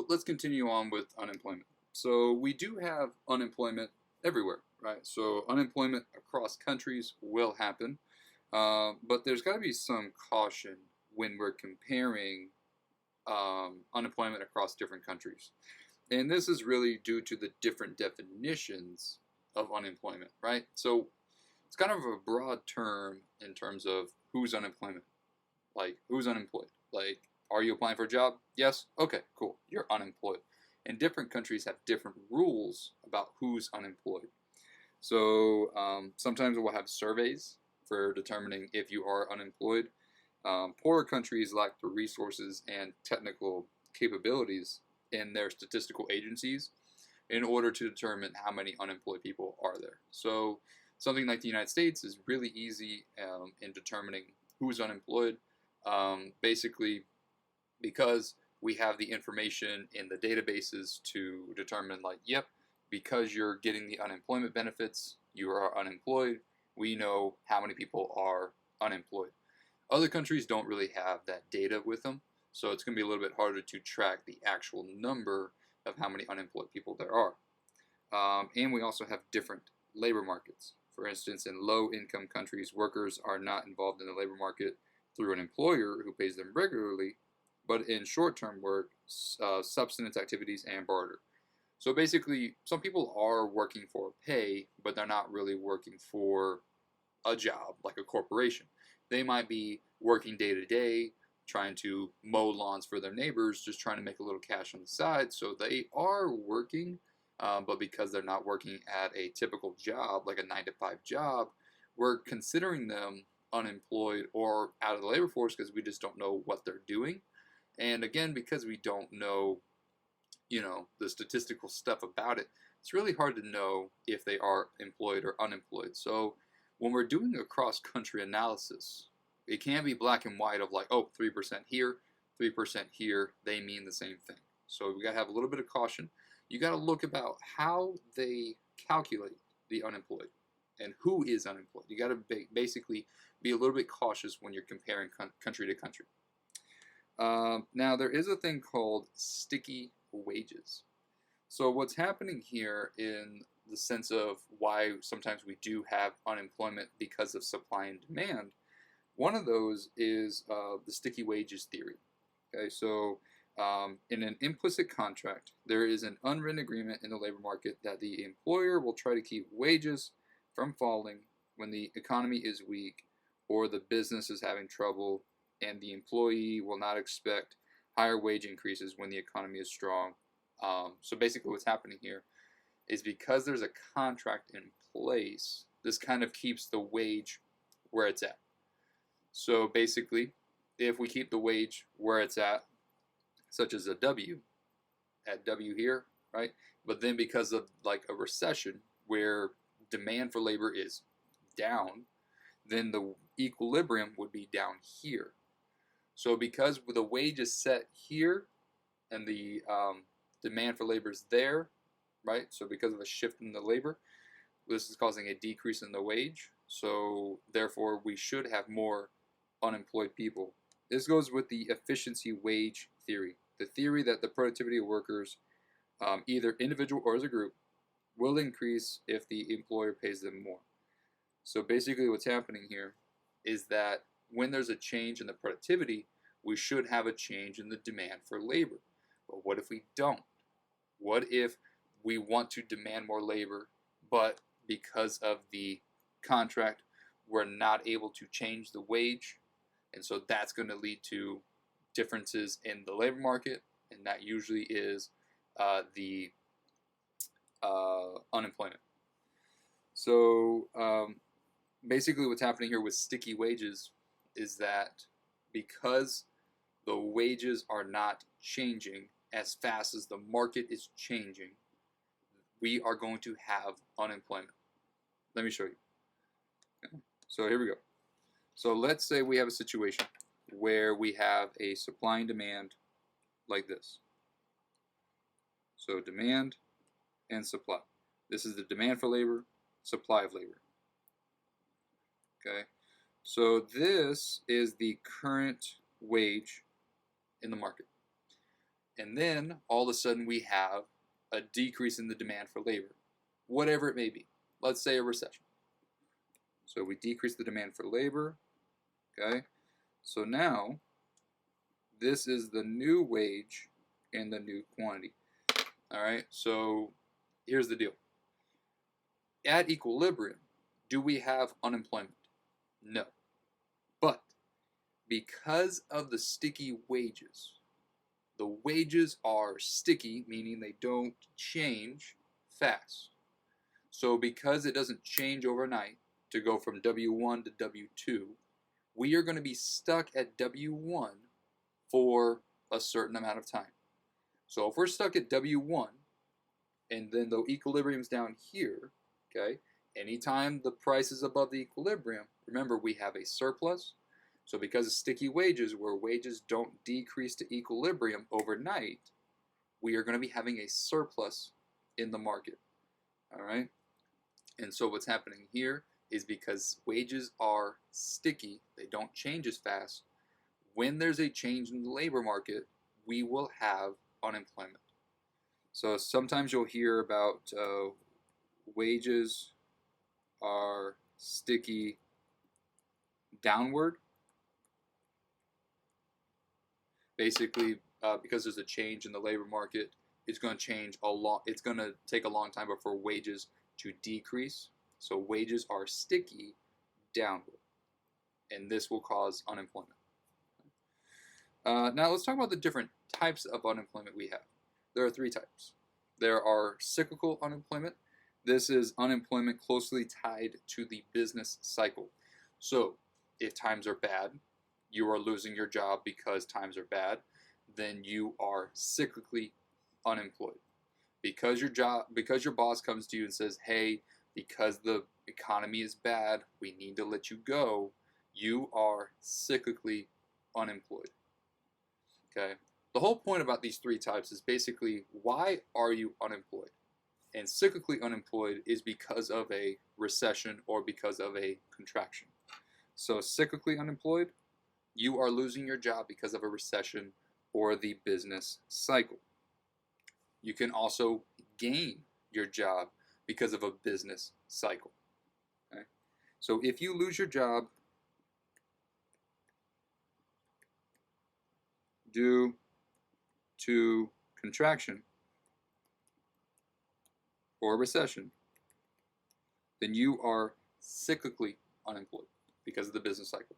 let's continue on with unemployment. So we do have unemployment everywhere, right? So unemployment across countries will happen, but there's got to be some caution when we're comparing unemployment across different countries. And this is really due to the different definitions of unemployment, right? So it's kind of a broad term in terms of who's unemployment, like who's unemployed. Like, are you applying for a job? Yes? Okay, cool. You're unemployed. And different countries have different rules about who's unemployed. So sometimes we'll have surveys for determining if you are unemployed. Poorer countries lack the resources and technical capabilities in their statistical agencies in order to determine how many unemployed people are there. So something like the United States is really easy in determining who's unemployed. Basically, because we have the information in the databases to determine, like, yep, because you're getting the unemployment benefits, you are unemployed. We know how many people are unemployed. Other countries don't really have that data with them, so it's going to be a little bit harder to track the actual number of how many unemployed people there are. And we also have different labor markets. For instance, in low-income countries, workers are not involved in the labor market through an employer who pays them regularly, but in short-term work, subsistence activities, and barter. So basically, some people are working for pay, but they're not really working for a job like a corporation. They might be working day to day, trying to mow lawns for their neighbors, just trying to make a little cash on the side. So they are working, but because they're not working at a typical job, like a 9 to 5 job, we're considering them unemployed or out of the labor force because we just don't know what they're doing. And again, because we don't know, the statistical stuff about it, it's really hard to know if they are employed or unemployed. So when we're doing a cross-country analysis, it can be black and white of like, oh, 3% here, 3% here, they mean the same thing. So we got to have a little bit of caution. You got to look about how they calculate the unemployed and who is unemployed. You got to basically be a little bit cautious when you're comparing country to country. Now, there is a thing called sticky wages. So what's happening here in the sense of why sometimes we do have unemployment because of supply and demand, one of those is the sticky wages theory. Okay, so in an implicit contract, there is an unwritten agreement in the labor market that the employer will try to keep wages from falling when the economy is weak or the business is having trouble, and the employee will not expect higher wage increases when the economy is strong. So basically what's happening here is because there's a contract in place, this kind of keeps the wage where it's at. So basically, if we keep the wage where it's at, such as at W here, right? But then because of like a recession where demand for labor is down, then the equilibrium would be down here. So because the wage is set here and the demand for labor is there, right? So because of a shift in the labor, this is causing a decrease in the wage. So therefore, we should have more unemployed people. This goes with the efficiency wage theory, the theory that the productivity of workers, either individual or as a group, will increase if the employer pays them more. So basically what's happening here is that when there's a change in the productivity, we should have a change in the demand for labor. But what if we don't? What if we want to demand more labor, but because of the contract, we're not able to change the wage? And so that's going to lead to differences in the labor market, and that usually is the unemployment. So basically what's happening here with sticky wages is that because the wages are not changing as fast as the market is changing, we are going to have unemployment. Let me show you. Okay. So here we go. So let's say we have a situation where we have a supply and demand like this. So demand and supply. This is the demand for labor, supply of labor. Okay. So this is the current wage in the market. And then all of a sudden we have a decrease in the demand for labor, whatever it may be. Let's say a recession. So we decrease the demand for labor, okay? So now this is the new wage and the new quantity. All right, so here's the deal. At equilibrium, do we have unemployment? No. But because of the sticky wages, the wages are sticky, meaning they don't change fast. So because it doesn't change overnight to go from W1 to W2, we are going to be stuck at W1 for a certain amount of time. So if we're stuck at W1, and then the equilibrium's down here, okay, anytime the price is above the equilibrium, remember we have a surplus. So because of sticky wages, where wages don't decrease to equilibrium overnight, we are going to be having a surplus in the market. All right? And so what's happening here is because wages are sticky, they don't change as fast. When there's a change in the labor market, we will have unemployment. So sometimes you'll hear about wages are sticky downward. Basically, because there's a change in the labor market, it's going to change a lot. It's going to take a long time before wages to decrease. So wages are sticky downward, and this will cause unemployment. Now let's talk about the different types of unemployment we have. There are three types. There are cyclical unemployment. This is unemployment closely tied to the business cycle. So if times are bad, you are losing your job because times are bad, then you are cyclically unemployed. Because your boss comes to you and says, hey, because the economy is bad, we need to let you go, you are cyclically unemployed. Okay? The whole point about these three types is basically, why are you unemployed? And cyclically unemployed is because of a recession or because of a contraction. So cyclically unemployed, you are losing your job because of a recession or the business cycle. You can also gain your job because of a business cycle. Okay? So if you lose your job due to contraction or recession, then you are cyclically unemployed because of the business cycle.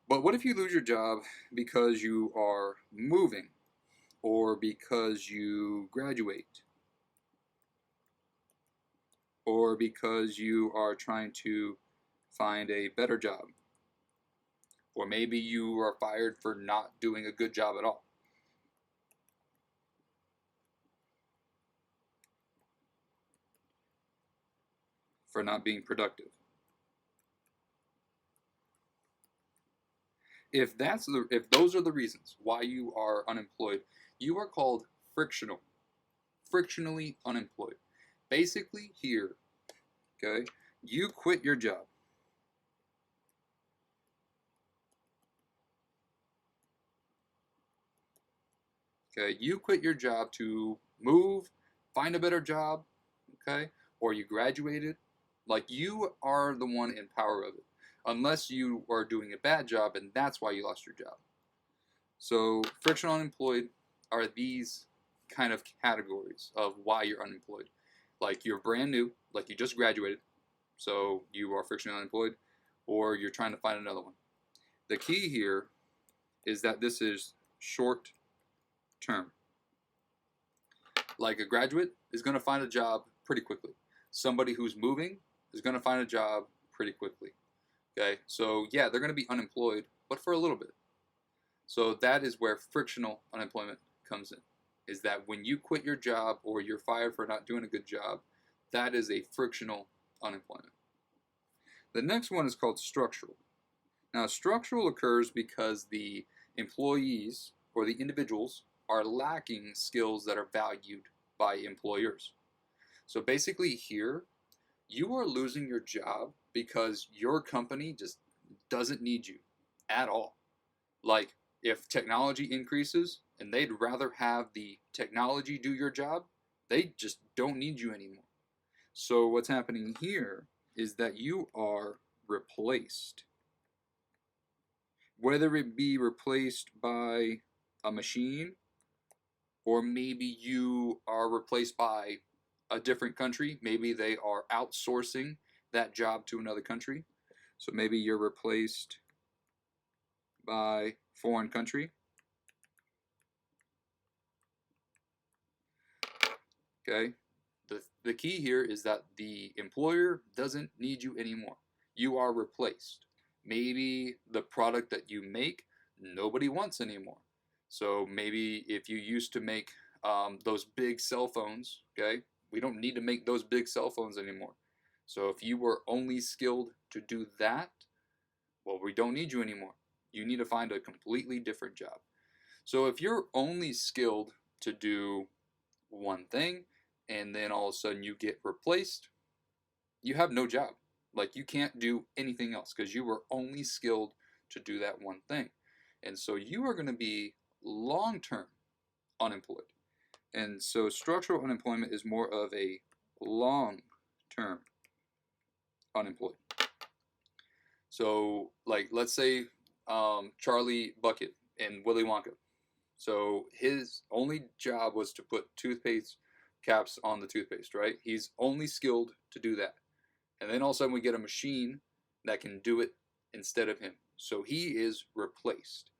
But what if you lose your job because you are moving, or because you graduate, or because you are trying to find a better job, or maybe you are fired for not doing a good job at all? For not being productive. If those are the reasons why you are unemployed, you are called frictionally unemployed. Basically here, okay, you quit your job. Okay, you quit your job to move, find a better job, okay, or you graduated. Like, you are the one in power of it, unless you are doing a bad job and that's why you lost your job. So frictional unemployed are these kind of categories of why you're unemployed. Like, you're brand new, like you just graduated, so you are frictionally unemployed, or you're trying to find another one. The key here is that this is short term. Like, a graduate is going to find a job pretty quickly. Somebody who's moving is going to find a job pretty quickly. Okay, so yeah, they're going to be unemployed, but for a little bit. So that is where frictional unemployment comes in, is that when you quit your job or you're fired for not doing a good job, that is a frictional unemployment. The next one is called structural. Now, structural occurs because the employees or the individuals are lacking skills that are valued by employers. So basically here, you are losing your job because your company just doesn't need you at all. Like, If technology increases and they'd rather have the technology do your job, they just don't need you anymore. So what's happening here is that you are replaced. Whether it be replaced by a machine, or maybe you are replaced by a different country. Maybe they are outsourcing that job to another country. So maybe you're replaced by foreign country. Okay. The key here is that the employer doesn't need you anymore. You are replaced. Maybe the product that you make, nobody wants anymore. So maybe if you used to make those big cell phones, okay, we don't need to make those big cell phones anymore. So if you were only skilled to do that, well, we don't need you anymore. You need to find a completely different job. So if you're only skilled to do one thing and then all of a sudden you get replaced, you have no job. Like you can't do anything else because you were only skilled to do that one thing. And so you are going to be long-term unemployed. And so structural unemployment is more of a long-term unemployed. So like let's say Charlie Bucket and Willy Wonka. So his only job was to put toothpaste caps on the toothpaste, right? He's only skilled to do that. And then all of a sudden we get a machine that can do it instead of him. So he is replaced.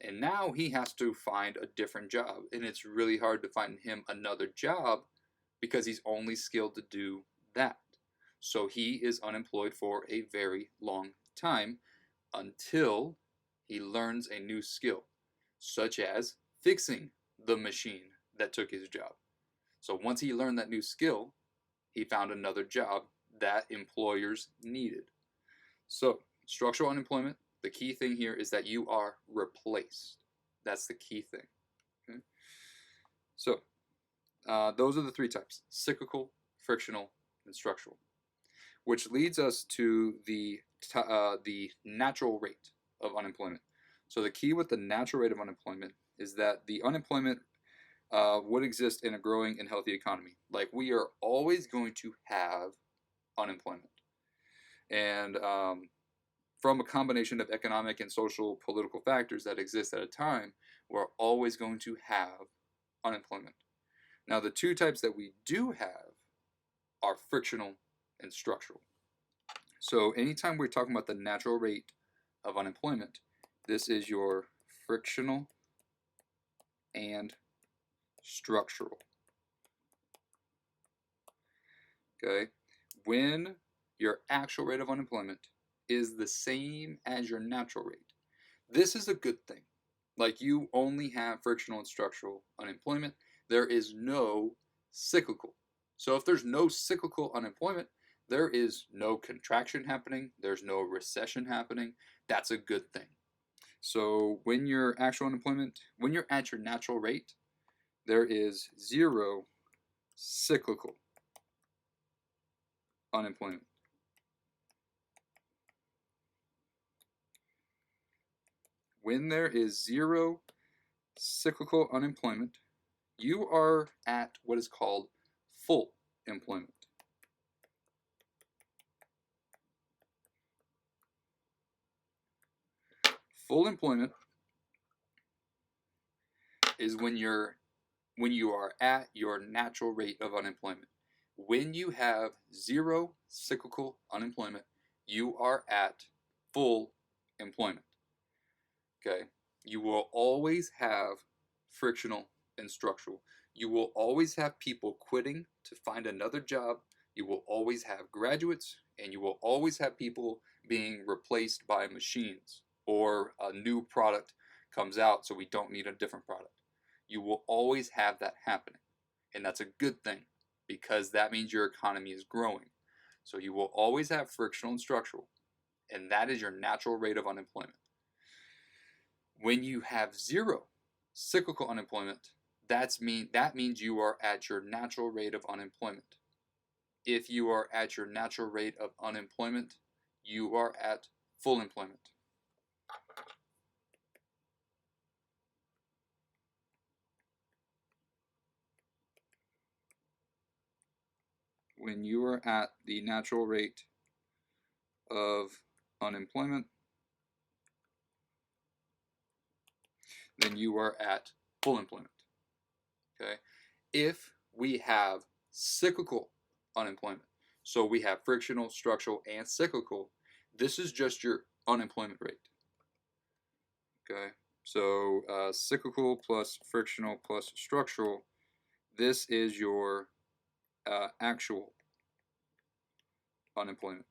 And now he has to find a different job. And it's really hard to find him another job because he's only skilled to do that. So he is unemployed for a very long time until he learns a new skill, such as fixing the machine that took his job. So once he learned that new skill, he found another job that employers needed. So structural unemployment, the key thing here is that you are replaced. That's the key thing. Okay? So those are the three types: cyclical, frictional, and structural, which leads us to the natural rate of unemployment. So the key with the natural rate of unemployment is that the unemployment would exist in a growing and healthy economy. Like we are always going to have unemployment. And from a combination of economic and social political factors that exist at a time, we're always going to have unemployment. Now, the two types that we do have are frictional and structural. So anytime we're talking about the natural rate of unemployment, this is your frictional and structural. Okay? When your actual rate of unemployment is the same as your natural rate, this is a good thing. Like you only have frictional and structural unemployment. There is no cyclical. So if there's no cyclical unemployment, there is no contraction happening. There's no recession happening. That's a good thing. So when your actual unemployment, when you're at your natural rate, there is zero cyclical unemployment. When there is zero cyclical unemployment, you are at what is called full employment. Full employment is when you are at your natural rate of unemployment. When you have zero cyclical unemployment, you are at full employment. Okay? You will always have frictional and structural. You will always have people quitting to find another job. You will always have graduates, and you will always have people being replaced by machines, or a new product comes out, so we don't need a different product. You will always have that happening, and that's a good thing because that means your economy is growing. So you will always have frictional and structural, and that is your natural rate of unemployment. When you have zero cyclical unemployment, that means you are at your natural rate of unemployment. If you are at your natural rate of unemployment, you are at full employment. when you are at the natural rate of unemployment, then you are at full employment. Okay? If we have cyclical unemployment, so we have frictional, structural, and cyclical, this is just your unemployment rate. Okay? So cyclical plus frictional plus structural, this is your actual unemployment.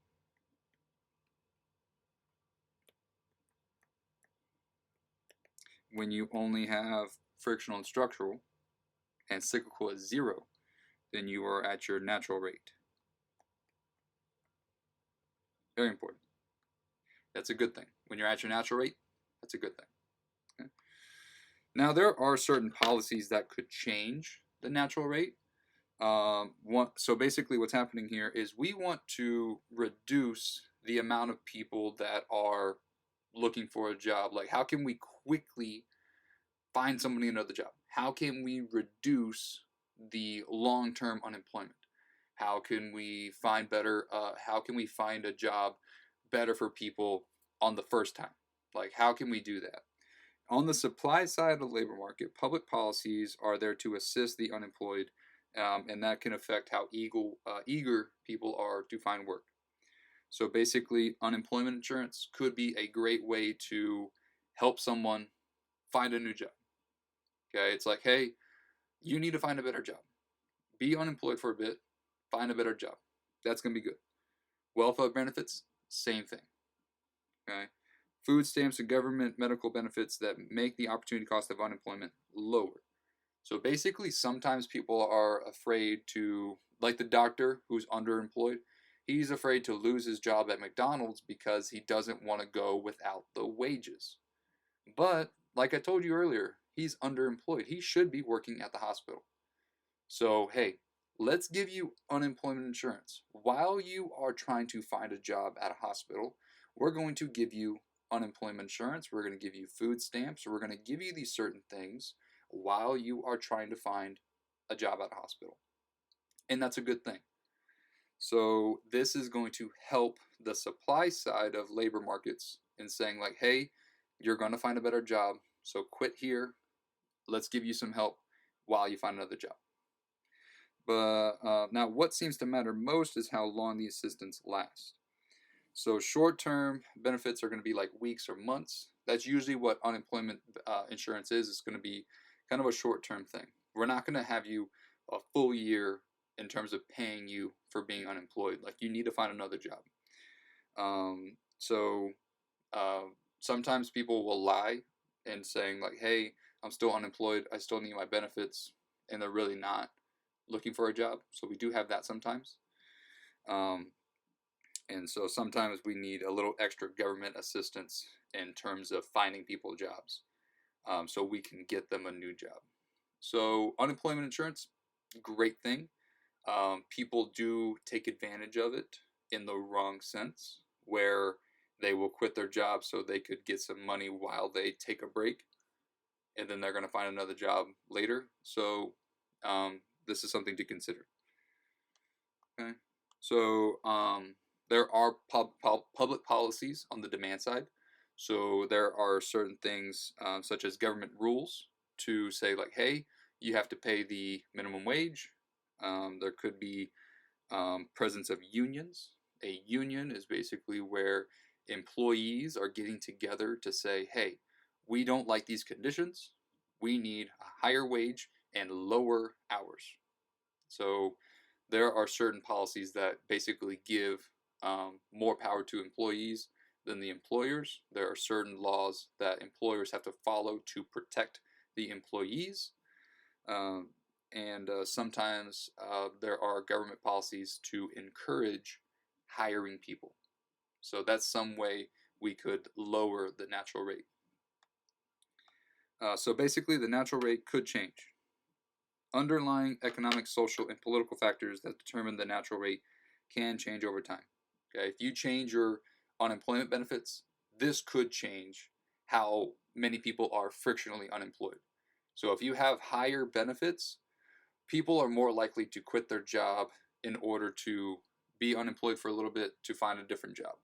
When you only have frictional and structural, and cyclical is 0, then you are at your natural rate. Very important. That's a good thing. When you're at your natural rate, that's a good thing. Okay? Now, there are certain policies that could change the natural rate. So basically what's happening here is we want to reduce the amount of people that are looking for a job. Like, how can we quickly find somebody another job? How can we reduce the long-term unemployment? How can we find better? How can we find a job better for people on the first time? Like, how can we do that? On the supply side of the labor market, public policies are there to assist the unemployed, and that can affect how eager people are to find work. So basically, unemployment insurance could be a great way to help someone find a new job. Okay, it's like, hey, you need to find a better job. Be unemployed for a bit, find a better job. That's going to be good. Welfare benefits, same thing. Okay, food stamps and government medical benefits that make the opportunity cost of unemployment lower. So basically, sometimes people are afraid to, like the doctor who's underemployed, he's afraid to lose his job at McDonald's because he doesn't want to go without the wages. But, like I told you earlier, he's underemployed. He should be working at the hospital. So, hey, let's give you unemployment insurance. While you are trying to find a job at a hospital, we're going to give you unemployment insurance. We're going to give you food stamps. We're going to give you these certain things while you are trying to find a job at a hospital. And that's a good thing. So this is going to help the supply side of labor markets in saying like, hey, you're going to find a better job, so quit here. Let's give you some help while you find another job. But now what seems to matter most is how long the assistance lasts. So short-term benefits are going to be like weeks or months. That's usually what unemployment insurance is. It's going to be kind of a short-term thing. We're not going to have you a full year in terms of paying you for being unemployed. Like, you need to find another job. Sometimes people will lie and saying like, hey, I'm still unemployed, I still need my benefits, and they're really not looking for a job. So we do have that sometimes. And so sometimes we need a little extra government assistance in terms of finding people jobs, so we can get them a new job. So unemployment insurance, great thing. People do take advantage of it in the wrong sense, where they will quit their job so they could get some money while they take a break, and then they're going to find another job later. So this is something to consider. Okay, so there are public policies on the demand side. So there are certain things such as government rules to say like, hey, you have to pay the minimum wage. There could be presence of unions. A union is basically where employees are getting together to say, hey, we don't like these conditions. We need a higher wage and lower hours. So there are certain policies that basically give more power to employees than the employers. There are certain laws that employers have to follow to protect the employees. And sometimes there are government policies to encourage hiring people. So that's some way we could lower the natural rate. So basically, the natural rate could change. Underlying economic, social, and political factors that determine the natural rate can change over time. Okay, if you change your unemployment benefits, this could change how many people are frictionally unemployed. So if you have higher benefits, people are more likely to quit their job in order to be unemployed for a little bit to find a different job.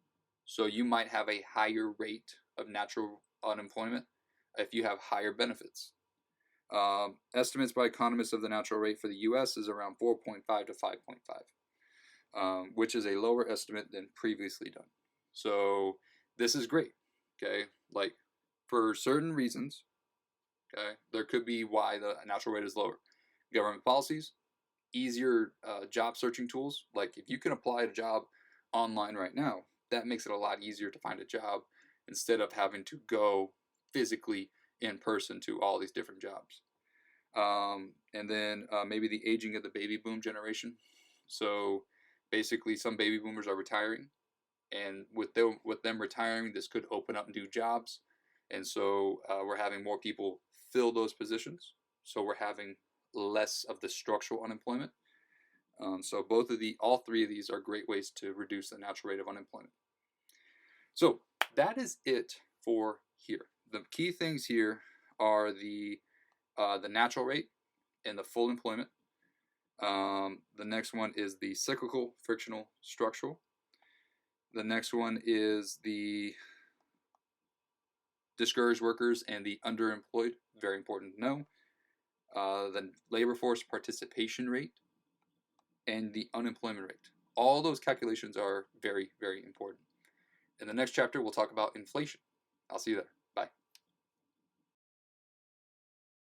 So you might have a higher rate of natural unemployment if you have higher benefits. Estimates by economists of the natural rate for the U.S. is around 4.5 to 5.5, which is a lower estimate than previously done. So this is great, okay? Like, for certain reasons, okay, there could be why the natural rate is lower. Government policies, easier job searching tools. Like, if you can apply a job online right now, that makes it a lot easier to find a job instead of having to go physically in person to all these different jobs. And then maybe the aging of the baby boom generation. So basically, some baby boomers are retiring, and with them retiring, this could open up new jobs, and so we're having more people fill those positions. So we're having less of the structural unemployment. So all three of these are great ways to reduce the natural rate of unemployment. So that is it for here. The key things here are the natural rate and the full employment. The next one is the cyclical, frictional, structural. The next one is the discouraged workers and the underemployed. Very important to know. The labor force participation rate and the unemployment rate. All those calculations are very, very important. In the next chapter, we'll talk about inflation. I'll see you there.